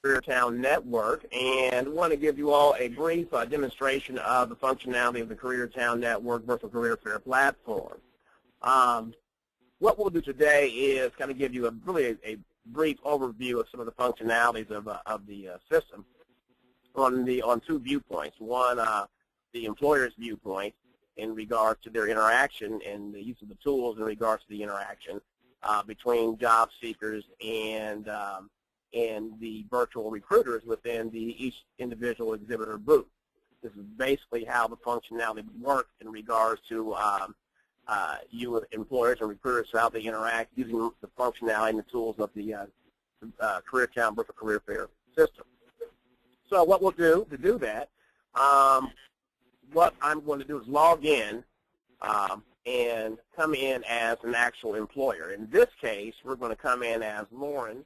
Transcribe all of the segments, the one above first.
CareerTown network, and want to give you all a brief demonstration of the functionality of the CareerTown network virtual career fair platform. What we'll do today is kind of give you really a brief overview of some of the functionalities of the system on two viewpoints. One, the employer's viewpoint in regards to their interaction and the use of the tools in regards to the interaction between job seekers and the virtual recruiters within each individual exhibitor booth. This is basically how the functionality works in regards to you with employers and recruiters, how they interact using the functionality and the tools of the CareerTown virtual career fair system. So what we'll do to do that, what I'm going to do is log in and come in as an actual employer. In this case, we're going to come in as Lauren,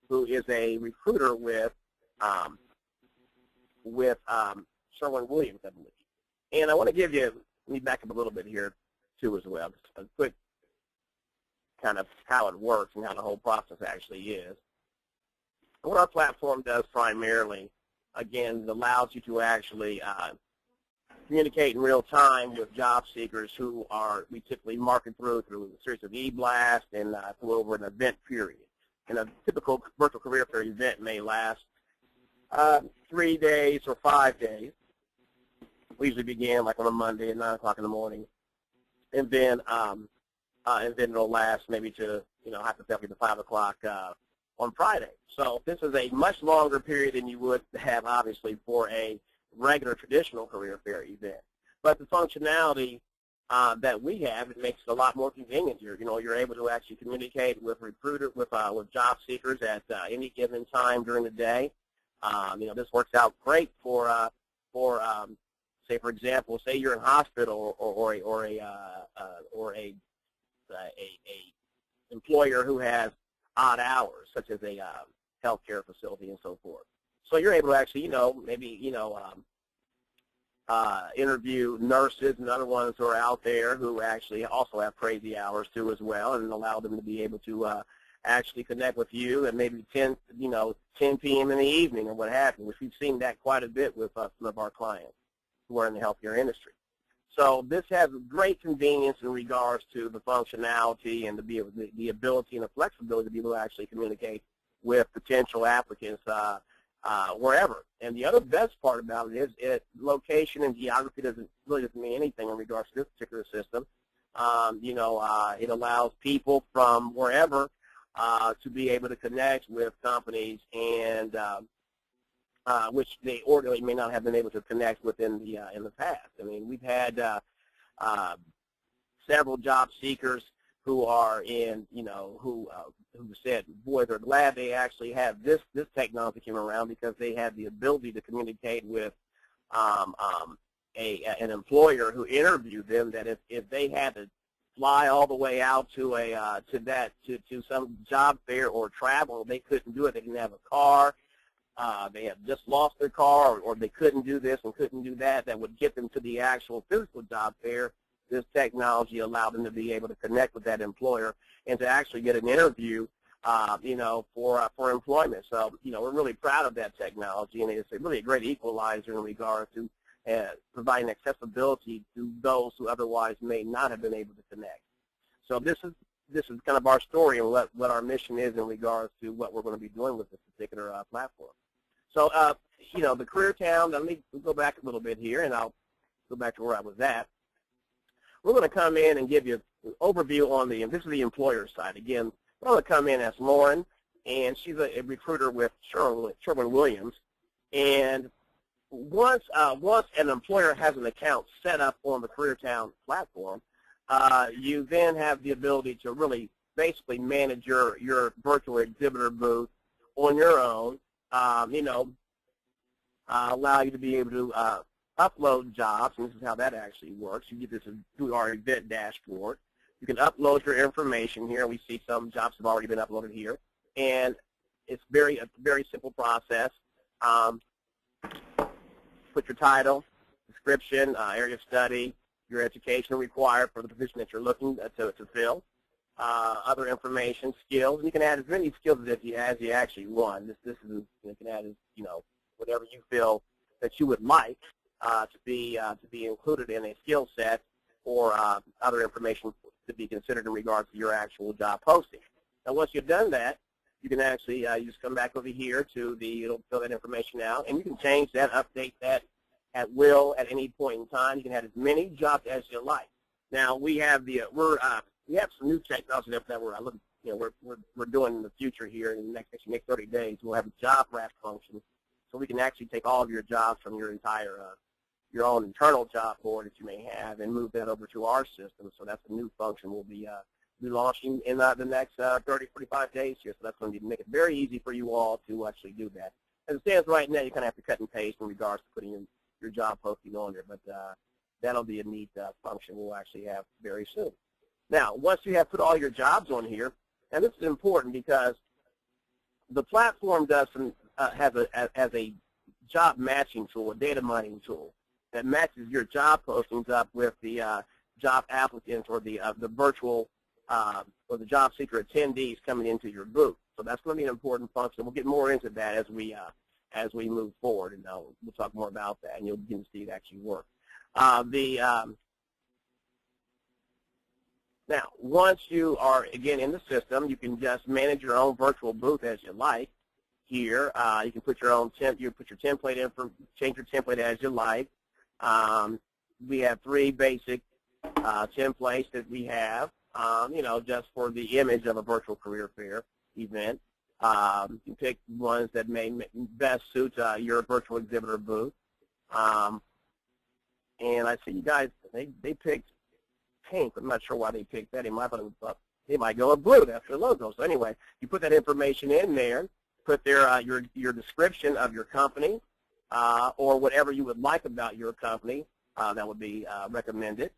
who is a recruiter with Sherwin-Williams, I believe. And I want to give you, let me back up a little bit here too as well, just a quick kind of how it works and how the whole process actually is. What our platform does primarily, again, it allows you to actually communicate in real time with job seekers who we typically market through a series of e-blasts and through over an event period. And a typical virtual career fair event may last 3 days or 5 days. We usually begin like on a Monday at 9 o'clock in the morning, and then it'll last maybe to hypothetically to 5 o'clock on Friday. So this is a much longer period than you would have obviously for a regular traditional career fair event. But the functionality that we have, it makes it a lot more convenient. You're able to actually communicate with with job seekers at any given time during the day. This works out great for say, for example, say you're in hospital or a employer who has odd hours, such as a healthcare facility and so forth. So you're able to actually, interview nurses and other ones who are out there who actually also have crazy hours too as well, and allow them to be able to actually connect with you at maybe 10 p.m. in the evening or what have you, which we've seen that quite a bit with some of our clients who are in the healthcare industry. So this has great convenience in regards to the functionality and the ability and the flexibility to be able to actually communicate with potential applicants wherever. And the other best part about it is location and geography really doesn't mean anything in regards to this particular system. It allows people from wherever to be able to connect with companies and which they ordinarily may not have been able to connect with in the past. I mean, we've had several job seekers who are who said, boy, they're glad they actually have this technology came around, because they had the ability to communicate with an employer who interviewed them, that if they had to fly all the way out to some job fair or travel, they couldn't do it. They didn't have a car. They had just lost their car, or they couldn't do this and couldn't do that. That would get them to the actual physical job fair. This technology allowed them to be able to connect with that employer and to actually get an interview, for employment. So, we're really proud of that technology, and it's really a great equalizer in regard to providing accessibility to those who otherwise may not have been able to connect. So this is kind of our story and what our mission is in regards to what we're going to be doing with this particular platform. So, the CareerTown, let me go back a little bit here, and I'll go back to where I was at. We're going to come in and give you an overview on this is the employer side. Again, we're going to come in as Lauren, and she's a recruiter with Sherwin-Williams. And once an employer has an account set up on the CareerTown platform, you then have the ability to really basically manage your virtual exhibitor booth on your own, allow you to be able to upload jobs, and this is how that actually works. You get this through our event dashboard. You can upload your information here. We see some jobs have already been uploaded here, and it's a very simple process. Put your title, description, area of study, your education required for the position that you're looking to fill. other information, skills. And you can add as many skills as you actually want. This is, you can add, whatever you feel that you would like to be included in a skill set or other information to be considered in regards to your actual job posting. Now, once you've done that, you can actually you just come back over here to it'll fill that information out, and you can change that, update that at will at any point in time. You can add as many jobs as you like. Now, we have we have some new technology that we're doing in the future here in the next 30 days. We'll have a job wrap function, so we can actually take all of your jobs from your entire your own internal job board that you may have and move that over to our system. So that's a new function we'll be launching in the next 30, 45 days here. So that's going to make it very easy for you all to actually do that. As it stands right now, you kind of have to cut and paste in regards to putting in your job posting on there, but that'll be a neat function we'll actually have very soon. Now, once you have put all your jobs on here, and this is important because the platform does has a job matching tool, a data mining tool that matches your job postings up with the job applicants or the virtual or the job seeker attendees coming into your booth. So that's going to be an important function. We'll get more into that as we move forward, and we'll talk more about that, and you'll begin to see it actually work. Now, once you are, again, in the system, you can just manage your own virtual booth as you like. Here, you can put your own template in, change your template as you like. We have 3 basic templates that we have, just for the image of a virtual career fair event. You can pick ones that may best suit your virtual exhibitor booth. And I see you guys, they picked pink. I'm not sure why they picked that. They might go with blue. That's their logo. So anyway, you put that information in there, put there your description of your company or whatever you would like about your company that would be recommended.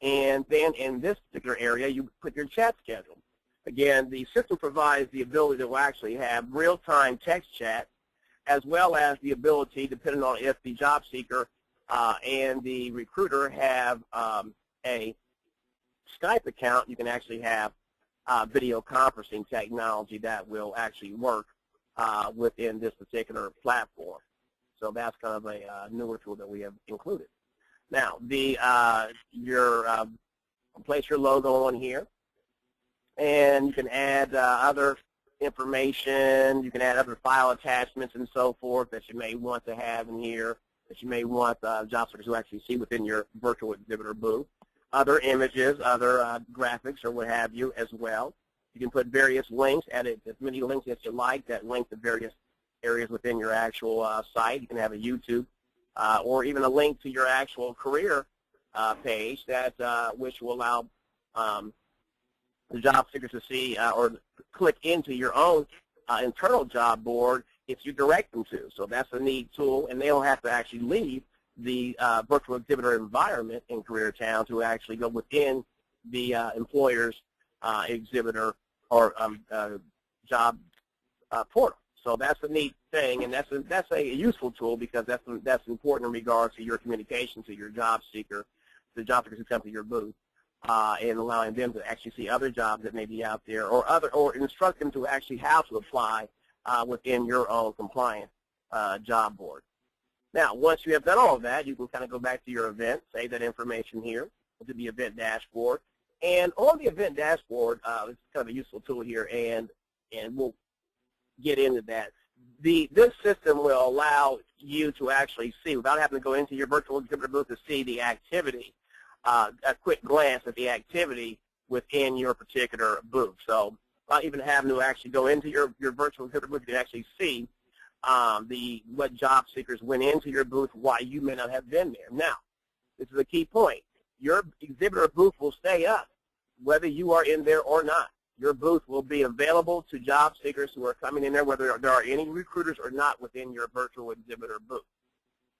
And then in this particular area, you put your chat schedule. Again, the system provides the ability to actually have real-time text chat, as well as the ability, depending on if the job seeker and the recruiter have a Skype account, you can actually have video conferencing technology that will actually work within this particular platform. So that's kind of a newer tool that we have included. Now, place your logo on here, and you can add other information. You can add other file attachments and so forth that you may want to have in here, that you may want job seekers to actually see within your virtual exhibitor booth. Other images, other graphics, or what have you as well. You can put various links, add as many links as you like that link to various areas within your actual site. You can have a YouTube or even a link to your actual career page that which will allow the job seekers to see or click into your own internal job board if you direct them to. So that's a neat tool, and they don't have to actually leave the virtual exhibitor environment in Career-Town to actually go within the employer's exhibitor or job portal. So that's a neat thing, and that's a useful tool because that's important in regards to your communication to your job seeker, the job seekers who come to your booth, and allowing them to actually see other jobs that may be out there, or instruct them to actually how to apply within your own compliant job board. Now, once you have done all of that, you can kind of go back to your event, save that information here to the event dashboard. And on the event dashboard, it's kind of a useful tool here, and we'll get into that. This system will allow you to actually see, without having to go into your virtual exhibitor booth to see the activity, a quick glance at the activity within your particular booth. So not even having to actually go into your virtual exhibitor booth, you can actually see what job seekers went into your booth, why you may not have been there. Now, this is a key point. Your exhibitor booth will stay up whether you are in there or not. Your booth will be available to job seekers who are coming in there, whether there are any recruiters or not within your virtual exhibitor booth.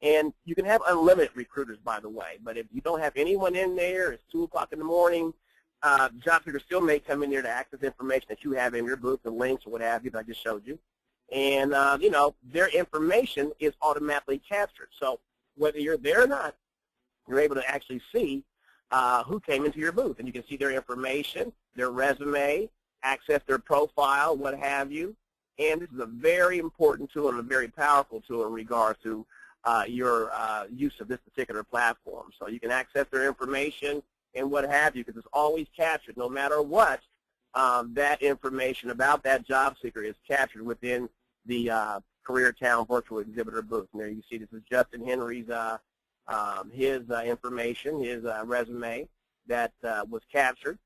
And you can have unlimited recruiters, by the way, but if you don't have anyone in there, it's 2 o'clock in the morning, job seekers still may come in there to access information that you have in your booth, the links or what have you that I just showed you. And, their information is automatically captured. So whether you're there or not, you're able to actually see who came into your booth. And you can see their information, their resume, access their profile, what have you. And this is a very important tool and a very powerful tool in regards to your use of this particular platform. So you can access their information and what have you, because it's always captured. No matter what, that information about that job seeker is captured within the CareerTown Virtual Exhibitor booth. And there you see this is Justin Henry's his information, his resume that was captured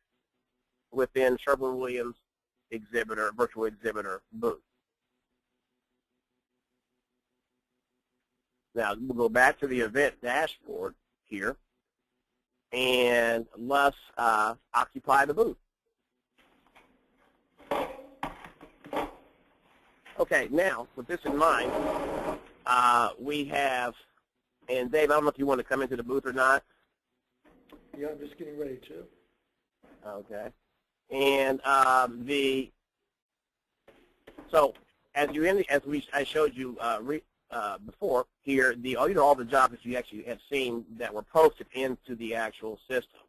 within Sherwin-Williams Virtual Exhibitor booth. Now we'll go back to the event dashboard here, and let's occupy the booth. Okay, now with this in mind, we have, and Dave, I don't know if you want to come into the booth or not. Yeah, I'm just getting ready to. Okay. And so as I showed you before here, all the jobs that you actually have seen that were posted into the actual system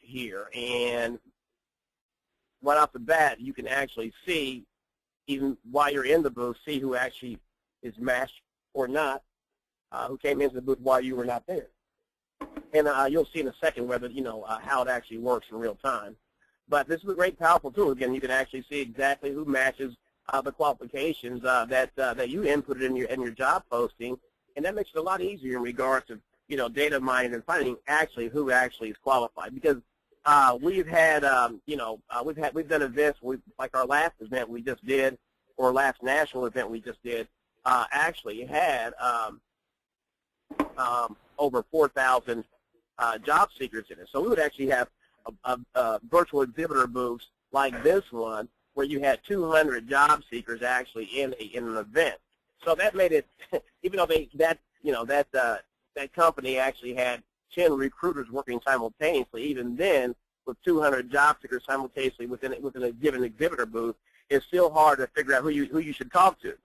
here, and right off the bat, you can actually see, even while you're in the booth, see who actually is matched or not, who came into the booth while you were not there. And you'll see in a second whether how it actually works in real time. But this is a great, powerful tool. Again, you can actually see exactly who matches the qualifications that you inputted in your job posting, and that makes it a lot easier in regards to data mining and finding actually who actually is qualified. Because we've had we've done events like our last event we just did, or last national event we just did, actually had over 4,000 job seekers in it. So we would actually have a virtual exhibitor booths like this one, where you had 200 job seekers actually in an event. So that made it, even though that company actually had 10 recruiters working simultaneously, even then, with 200 job seekers simultaneously within a given exhibitor booth, it's still hard to figure out who you should talk to.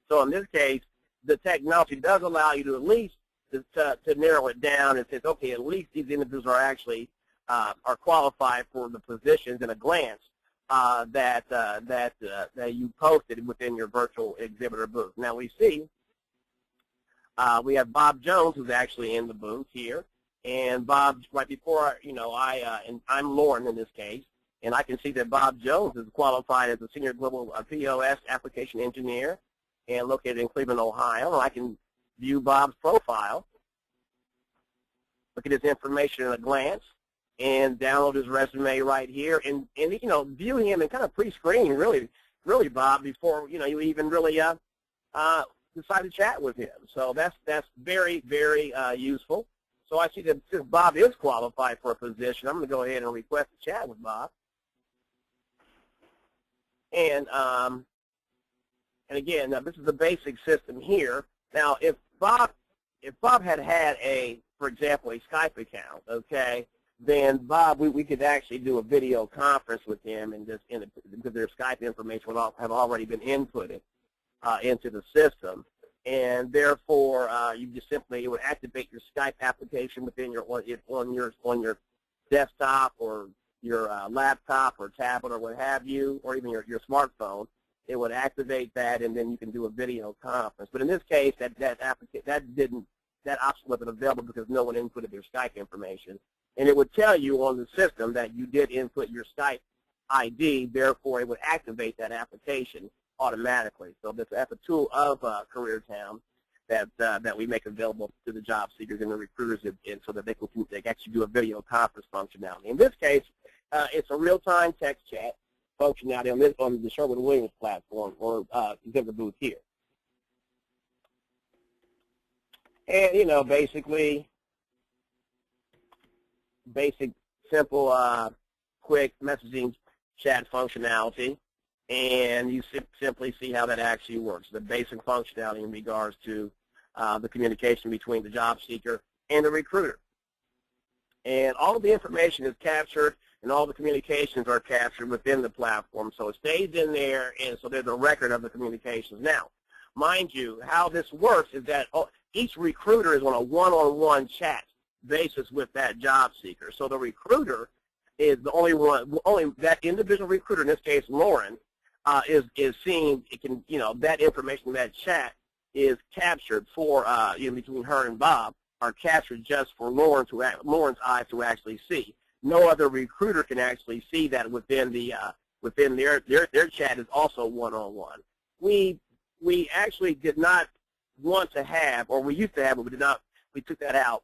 So in this case, the technology does allow you to at least to narrow it down and says, okay, at least these individuals are actually are qualified for the positions in a glance that you posted within your virtual exhibitor booth. Now we see we have Bob Jones, who's actually in the booth here, and Bob, right before and I'm Lauren in this case, and I can see that Bob Jones is qualified as a senior global POS application engineer and located in Cleveland, Ohio. And I can view Bob's profile, look at his information at a glance, and download his resume right here, and view him and kind of pre-screen really Bob before you even really decide to chat with him. So that's very, very useful. So I see that since Bob is qualified for a position, I'm going to go ahead and request a chat with Bob. And again, now this is the basic system here. Now, if Bob had for example, a Skype account, okay, then Bob, we could actually do a video conference with him, and because their Skype information would have already been inputted into the system, and therefore you just simply, it would activate your Skype application within on your desktop or your laptop or tablet or what have you, or even your smartphone. It would activate that, and then you can do a video conference. But in this case, that option wasn't available because no one inputted their Skype information. And it would tell you on the system that you did input your Skype ID, therefore it would activate that application automatically. So that's a tool of CareerTown that we make available to the job seekers and the recruiters, so that they can actually do a video conference functionality. In this case, it's a real-time text chat functionality on the Sherwin-Williams platform, or exhibitor booth here. And basic, simple, quick messaging chat functionality, and you simply see how that actually works. The basic functionality in regards to the communication between the job seeker and the recruiter. And all of the information is captured, and all the communications are captured within the platform. So it stays in there, and so there's a record of the communications. Now, mind you, how this works is that each recruiter is on a one-on-one chat basis with that job seeker. So the recruiter is the only one, only that individual recruiter, in this case Lauren, is seeing, it can, that information, that chat is captured for, between her and Bob, are captured just for Lauren's eyes to actually see. No other recruiter can actually see that within their chat is also one-on-one. We actually did not want to have, or we used to have, but we took that out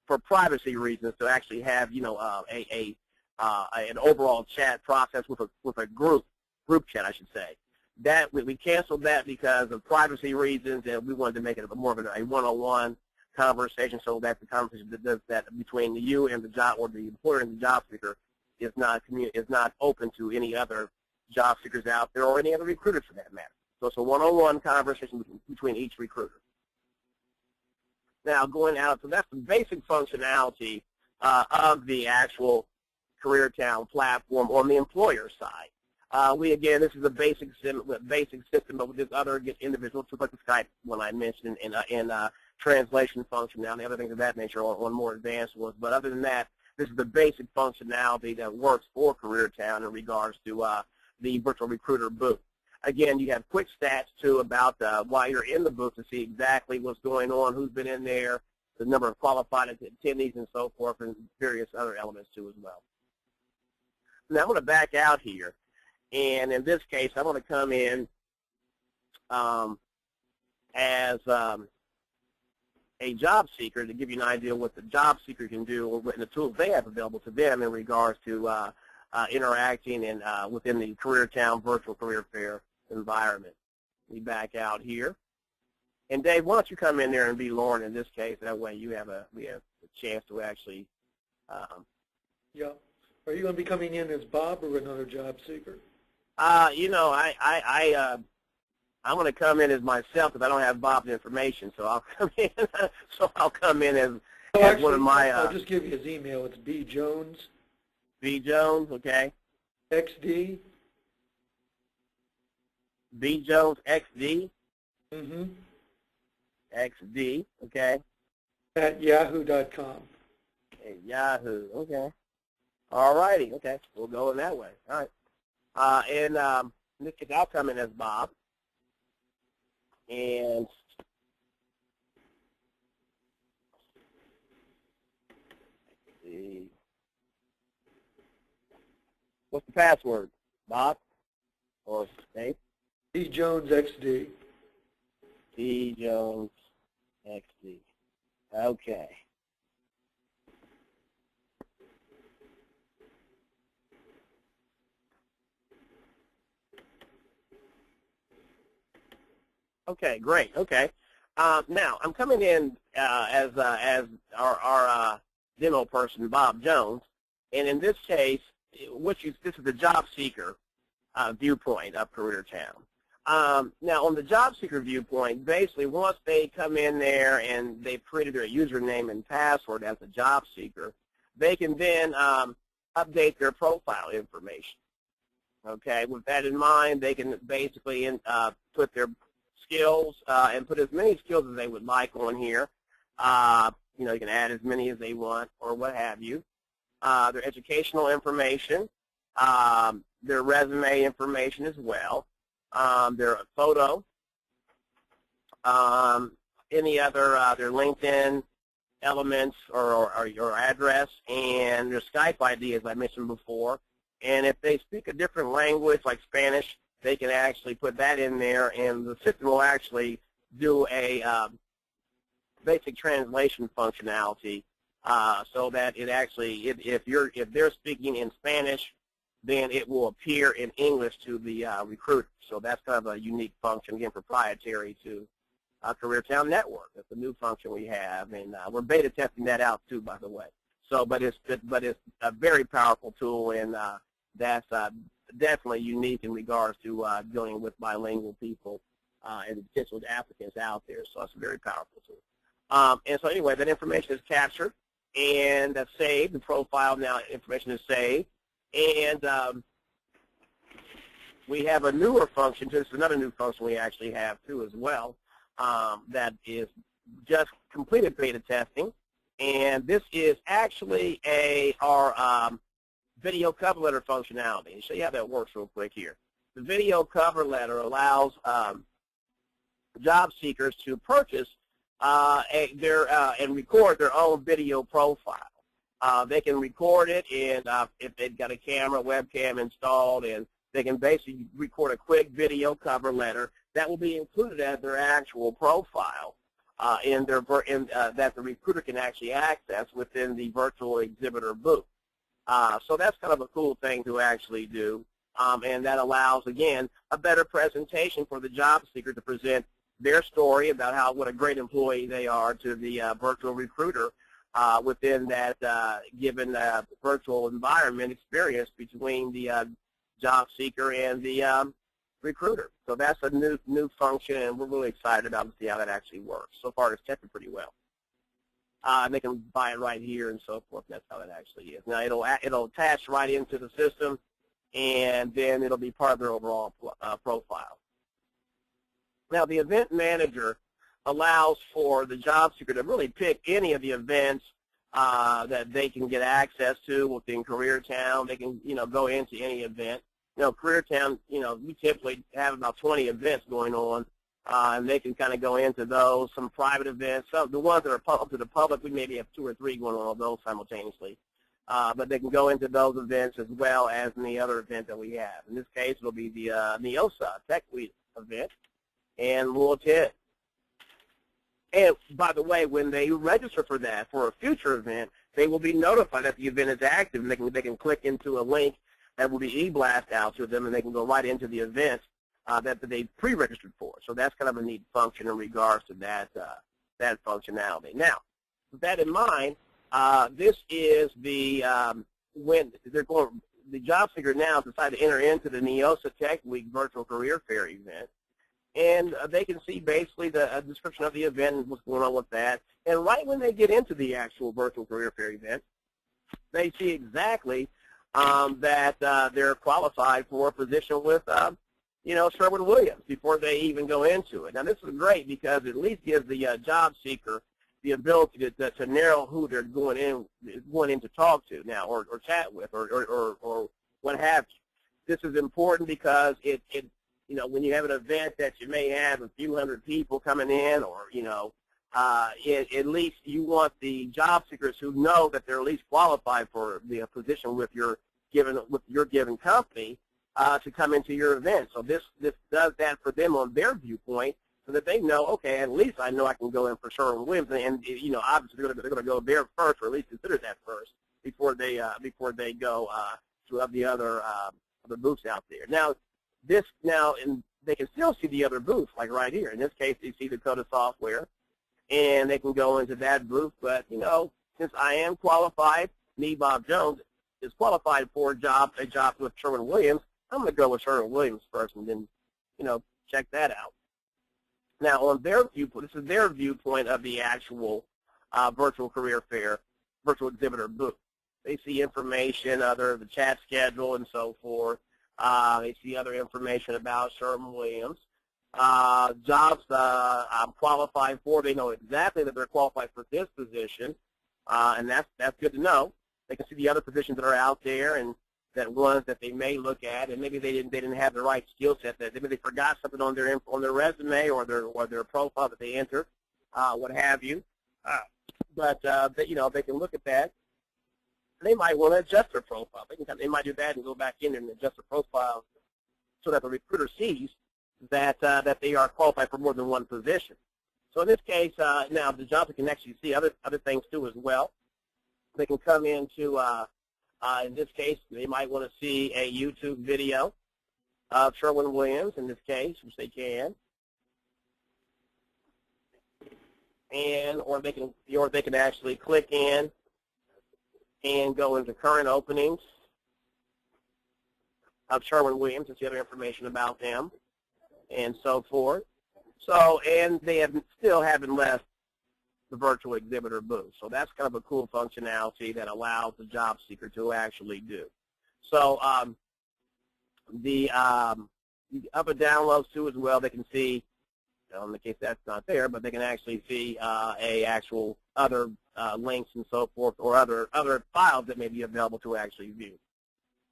for privacy reasons, to actually have, an overall chat process with a group chat, I should say. That we canceled that because of privacy reasons, and we wanted to make it more of a one-on-one conversation, so that the conversation that between you and the job, or the employer and the job seeker, is not open to any other job seekers out there, or any other recruiters for that matter. So it's a one-on-one conversation between each recruiter. Now, going out, so that's the basic functionality of the actual CareerTown platform on the employer side. Again, this is a basic system, but with this other individual, just like the Skype one I mentioned, in translation functionality, and other things of that nature on more advanced ones. But other than that, this is the basic functionality that works for CareerTown in regards to the virtual recruiter booth. Again, you have quick stats, too, about while you're in the booth to see exactly what's going on, who's been in there, the number of qualified attendees, and so forth, and various other elements, too, as well. Now, I'm going to back out here. And in this case, I'm going to come in as a job seeker to give you an idea of what the job seeker can do, or the tools they have available to them in regards to interacting and within the CareerTown virtual career fair environment. We back out here. And Dave, why don't you come in there and be Lauren in this case? That way we have a chance to actually. Yeah. Are you going to be coming in as Bob or another job seeker? I'm going to come in as myself because I don't have Bob's information, so I'll come in. I'll come in as Actually, one of my. I'll just give you his email. It's B Jones. B Jones, okay. XD. B Jones XD. Mm-hmm. XD, okay. At yahoo.com. Okay, Yahoo, okay. All righty, okay. We'll go in that way. All right. In this case, I'll come in as Bob. And let's see. What's the password, Bob? Or Dave? B Jones XD. B Jones XD. Okay. Okay, great. Okay. Now I'm coming in as our demo person, Bob Jones, and in this case, this is the job seeker viewpoint of CareerTown. Now, on the job seeker viewpoint, basically, once they come in there and they've created their username and password as a job seeker, they can then update their profile information. Okay, with that in mind, they can basically put their skills and put as many skills as they would like on here. You can add as many as they want or what have you. Their educational information, their resume information as well, their photo, any other their LinkedIn elements or your address, and their Skype ID, as I mentioned before. And if they speak a different language like Spanish, they can actually put that in there, and the system will actually do a basic translation functionality, so that it actually, if they're speaking in Spanish, then it will appear in English to the recruiter. So that's kind of a unique function, again, proprietary to CareerTown Network. That's a new function we have, and we're beta testing that out too, by the way. So, but it's a very powerful tool, and that's definitely unique in regards to dealing with bilingual people and potential applicants out there. So it's a very powerful tool. And so anyway, that information is captured and that's saved. The profile now information is saved, and we have a newer function. This is another new function we actually have too as well. That is just completed beta testing, and this is actually our video cover letter functionality. I'll show you how that works real quick here. The video cover letter allows job seekers to purchase and record their own video profile. They can record it, and if they've got a camera, webcam installed, and they can basically record a quick video cover letter that will be included as their actual profile that the recruiter can actually access within the virtual exhibitor booth. So that's kind of a cool thing to actually do, and that allows, again, a better presentation for the job seeker to present their story about what a great employee they are to the virtual recruiter within that given virtual environment experience between the job seeker and the recruiter. So that's a new function, and we're really excited about to see how that actually works. So far, it's tested pretty well. They can buy it right here and so forth. That's how it actually is. Now, it'll attach right into the system, and then it'll be part of their overall profile. Now, the event manager allows for the job seeker to really pick any of the events that they can get access to within CareerTown. They can, go into any event. CareerTown, we typically have about 20 events going on, and they can kind of go into those, some private events. Some the ones that are up to the public, we maybe have 2 or 3 going on those simultaneously. But they can go into those events as well as any other event that we have. In this case, it'll be the NEOSA Tech event, and we'll attend. And by the way, when they register for that, for a future event, they will be notified that the event is active, and they can click into a link that will be e-blast out to them, and they can go right into the event that they pre-registered for. So that's kind of a neat function in regards to that functionality. Now, with that in mind, this is the when the job seeker now decide to enter into the NEOSA Tech Week Virtual Career Fair event. And they can see basically the description of the event and what's going on with that. And right when they get into the actual virtual career fair event, they see exactly that they're qualified for a position with, Sherwin-Williams before they even go into it. Now, this is great because it at least gives the job seeker the ability to narrow who they're going in to talk to now or chat with or what have you. This is important because when you have an event that you may have a few hundred people coming in, or at least you want the job seekers who know that they're at least qualified for the position with your given company to come into your event. So this does that for them on their viewpoint, so that they know, okay, at least I know I can go in for Sherwin-Williams, and obviously they're going to go there first, or at least consider that first before they go to the other booths out there. Now, and they can still see the other booths, like right here. In this case, they see Dakota Software, and they can go into that booth. But since I am qualified, me, Bob Jones, is qualified for a job with Sherwin-Williams, I'm going to go with Sherwin-Williams first, and then check that out. Now, on their viewpoint, this is their viewpoint of the actual virtual career fair, virtual exhibitor booth. They see information, the chat schedule, and so forth. They see other information about Sherwin-Williams. Jobs I'm qualified for, they know exactly that they're qualified for this position, and that's good to know. They can see the other positions that are out there, and that ones that they may look at, and maybe they didn't have the right skill set. That maybe they forgot something on their resume or their profile that they entered, what have you. But they can look at that. They might want to adjust their profile. They might do that and go back in and adjust their profile so that the recruiter sees that they are qualified for more than one position. So in this case, now the job can actually see other things too as well. They can come into, in this case, they might want to see a YouTube video of Sherwin-Williams in this case, which they can, or they can actually click in and go into current openings of Sherwin-Williams and see other information about them and so forth. So, and they still haven't left the virtual exhibitor booth. So that's kind of a cool functionality that allows the job seeker to actually do. So the up and downloads too as well, they can see, in the case that's not there, but they can actually see actual other links and so forth, or other files that may be available to actually view.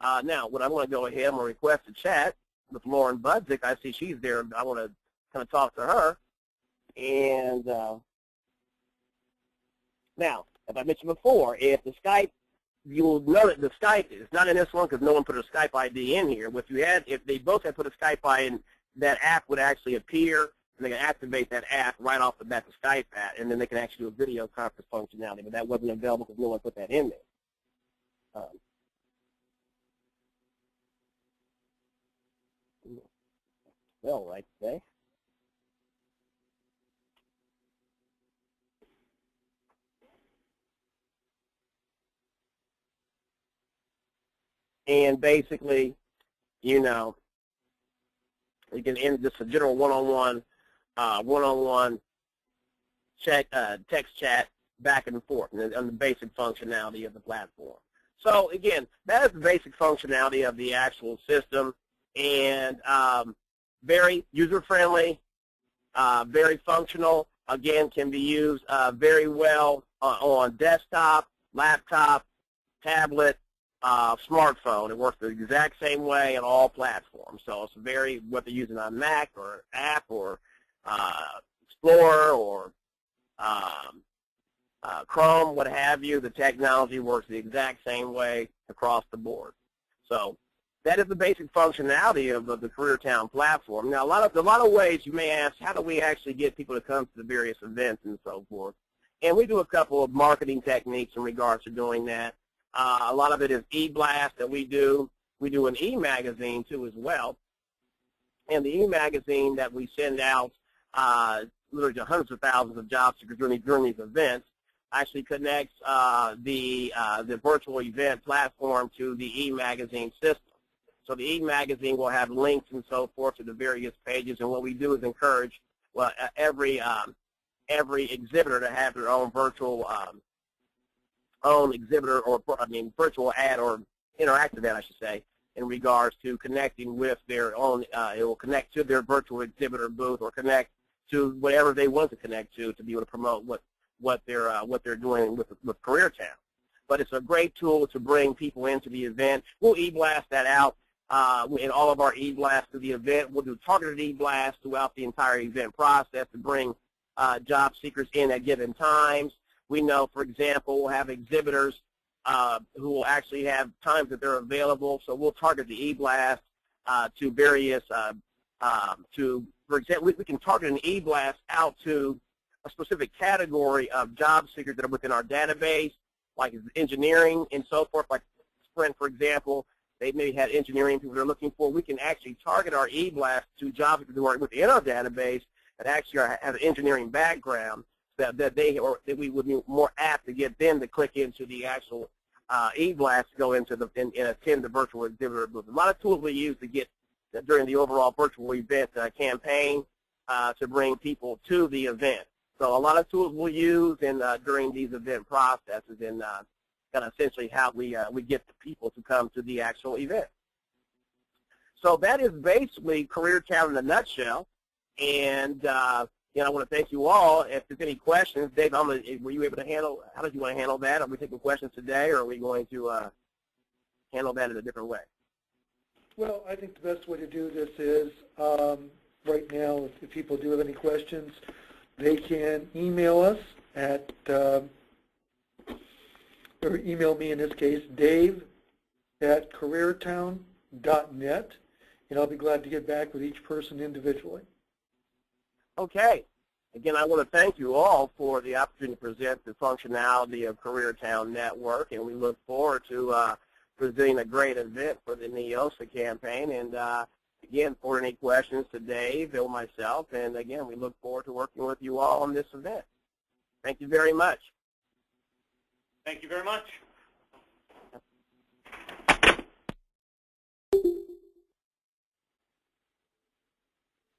Now, when I want to go ahead and request a chat with Lauren Budzik, I see she's there. I want to kind of talk to her. And now, as I mentioned before, if the Skype, you'll know that the Skype is not in this one because no one put a Skype ID in here. If they both had put a Skype ID in, that app would actually appear, and they can activate that app right off the bat, the Skype app, and then they can actually do a video conference functionality. But that wasn't available because no one put that in there. Well, right today. And basically, you know, you can end just a general one-on-one text chat back and forth on the basic functionality of the platform. So again, that is the basic functionality of the actual system, and very user-friendly, very functional. Again, can be used very well on desktop, laptop, tablet, smartphone. It works the exact same way on all platforms. So it's very, whether you're using a Mac or app or Explorer or Chrome, what have you, the technology works the exact same way across the board. So that is the basic functionality of the CareerTown platform. Now, a lot of ways you may ask, how do we actually get people to come to the various events and so forth? And we do a couple of marketing techniques in regards to doing that. A lot of it is e-blast that we do. We do an e-magazine, too, as well. And the e-magazine that we send out, literally to hundreds of thousands of job seekers during these events, actually connects the virtual event platform to the e-magazine system. So the e-magazine will have links and so forth to the various pages, and what we do is encourage every exhibitor to have their own virtual exhibitor, or virtual ad, or interactive ad, I should say, in regards to connecting with their own. It will connect to their virtual exhibitor booth, or connect to whatever they want to connect to be able to promote what they're doing with CareerTown. But it's a great tool to bring people into the event. We'll e-blast that out in all of our e-blasts to the event. We'll do targeted e-blasts throughout the entire event process to bring job seekers in at given times. We know, for example, we'll have exhibitors who will actually have times that they're available, so we'll target the e-blast to various, for example, we can target an e-blast out to a specific category of job seekers that are within our database, like engineering and so forth, like Sprint, for example. They maybe had engineering people they're looking for. We can actually target our e-blast to job seekers who are within our database that actually have an engineering background, that we would be more apt to get them to click into the actual e-blast to go into and attend the virtual exhibitor booth. A lot of tools we use to get during the overall virtual event campaign to bring people to the event. So a lot of tools we'll use during these event processes, and kind of essentially how we get the people to come to the actual event. So that is basically CareerTown in a nutshell. And I want to thank you all. If there's any questions, Dave, were you able to handle? How did you want to handle that? Are we taking questions today, or are we going to handle that in a different way? Well, I think the best way to do this is right now, if people do have any questions, they can email us at, or email me in this case, dave@careertown.net, and I'll be glad to get back with each person individually. Okay. Again, I want to thank you all for the opportunity to present the functionality of CareerTown Network, and we look forward to presenting a great event for the NEOSA campaign. And again, for any questions to Dave or myself, and again, we look forward to working with you all on this event. Thank you very much. Thank you very much.